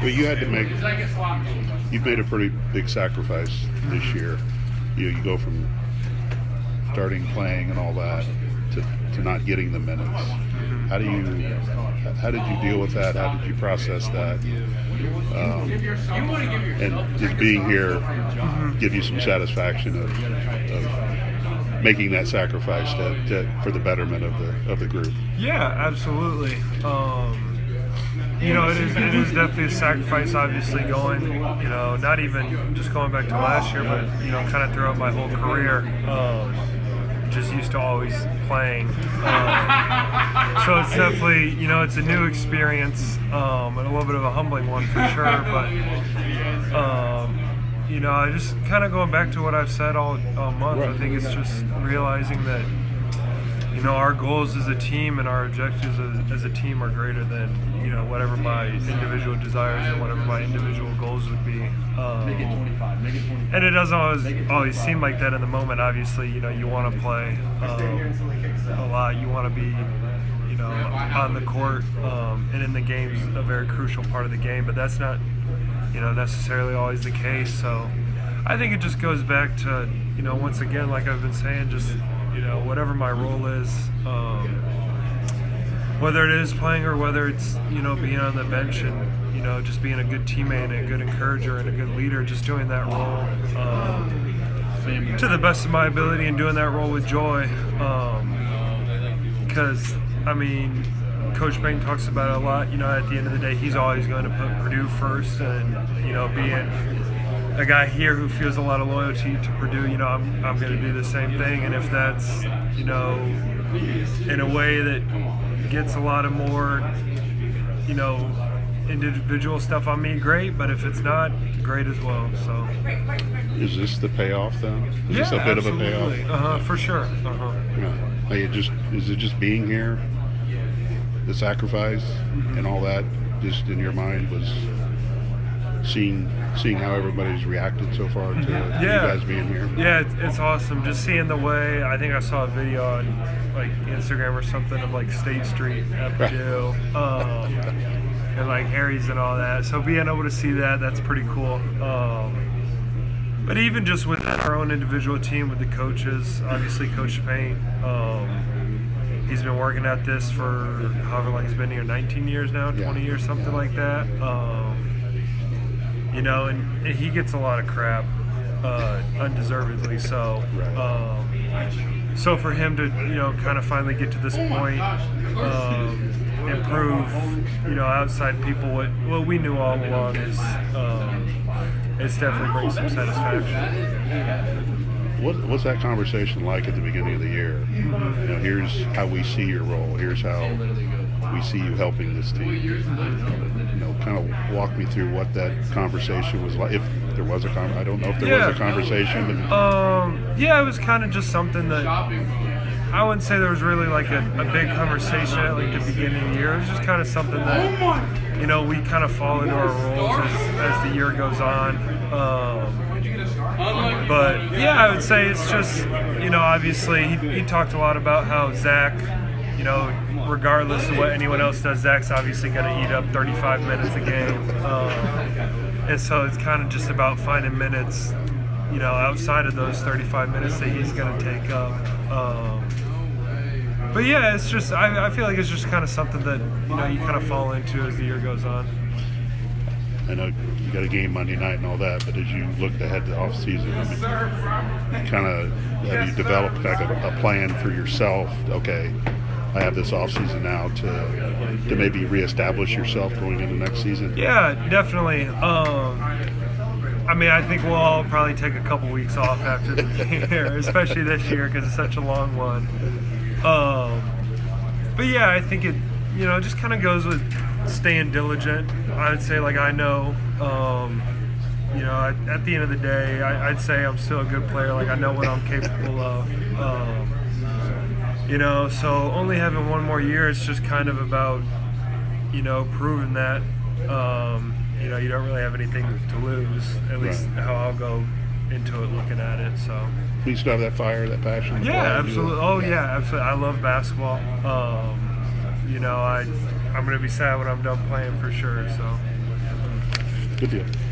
Well, you've made a pretty big sacrifice this year. You go from starting playing and all that to not getting the minutes. How did you deal with that? How did you process that? And did being here give you some satisfaction of making that sacrifice for the betterment of the group? Yeah, absolutely. It is definitely a sacrifice, obviously, going, not even just going back to last year, but, kind of throughout my whole career. Just used to always playing. So it's definitely, it's a new experience, and a little bit of a humbling one for sure, but, I just kind of going back to what I've said all month. I think it's just realizing that, our goals as a team and our objectives as a team are greater than, whatever my individual desires and whatever my individual goals would be. And it doesn't always seem like that in the moment. Obviously, you want to play a lot. You want to be, on the court and in the game's a very crucial part of the game. But that's not, necessarily always the case. So I think it just goes back to, once again, like I've been saying, just, whatever my role is, whether it is playing or whether it's, being on the bench and, just being a good teammate and a good encourager and a good leader, just doing that role to the best of my ability and doing that role with joy. Because, Coach Bain talks about it a lot. At the end of the day, he's always going to put Purdue first, and, being a guy here who feels a lot of loyalty to Purdue, I'm going to do the same thing. And if that's, in a way that gets a lot of more, individual stuff on me, great. But if it's not, great as well. So, is this the payoff then? Is this a bit absolutely. of a payoff? For sure. Yeah. Is it just being here, the sacrifice and all that, just in your mind was seeing how everybody's reacted so far to you guys being here? Yeah, it's awesome. Just seeing the way, I think I saw a video on like Instagram or something of like State Street at Purdue, and like Harry's and all that. So being able to see that's pretty cool. But even just with our own individual team, with the coaches, obviously Coach Paint, he's been working at this for however long he's been here, 19 years now, 20 years, something like that. And he gets a lot of crap, undeservedly so. So for him to, kind of finally get to this point, improve, outside people, what we knew all along is, it's definitely brings some satisfaction. What's that conversation like at the beginning of the year? Here's how we see your role. Here's how we see you helping this team. Kind of walk me through what that conversation was like. If there was I don't know if there was a conversation. It was kind of just something that I wouldn't say there was really like a big conversation at like the beginning of the year. It was just kind of something that, we kind of fall into our roles as the year goes on. But I would say it's just, obviously he talked a lot about how Zach, regardless of what anyone else does, Zach's obviously going to eat up 35 minutes a game. And so it's kind of just about finding minutes, outside of those 35 minutes that he's going to take up. But it's just, I feel like it's just kind of something that, you kind of fall into as the year goes on. I know you got a game Monday night and all that, but as you looked ahead to the off season, have you developed like a plan for yourself? Okay, I have this off season now to maybe reestablish yourself going into next season. Yeah, definitely. I think we'll all probably take a couple weeks off after the year, especially this year because it's such a long one. But I think it, just kind of goes with staying diligent. I would say, like, I know, at the end of the day, I'd say I'm still a good player. Like, I know what I'm capable of. So only having one more year, it's just kind of about, proving that, you don't really have anything to lose, at least how I'll go into it looking at it. So you still have that fire, that passion? Absolutely. Absolutely. I love basketball. I'm going to be sad when I'm done playing for sure. So. Good deal.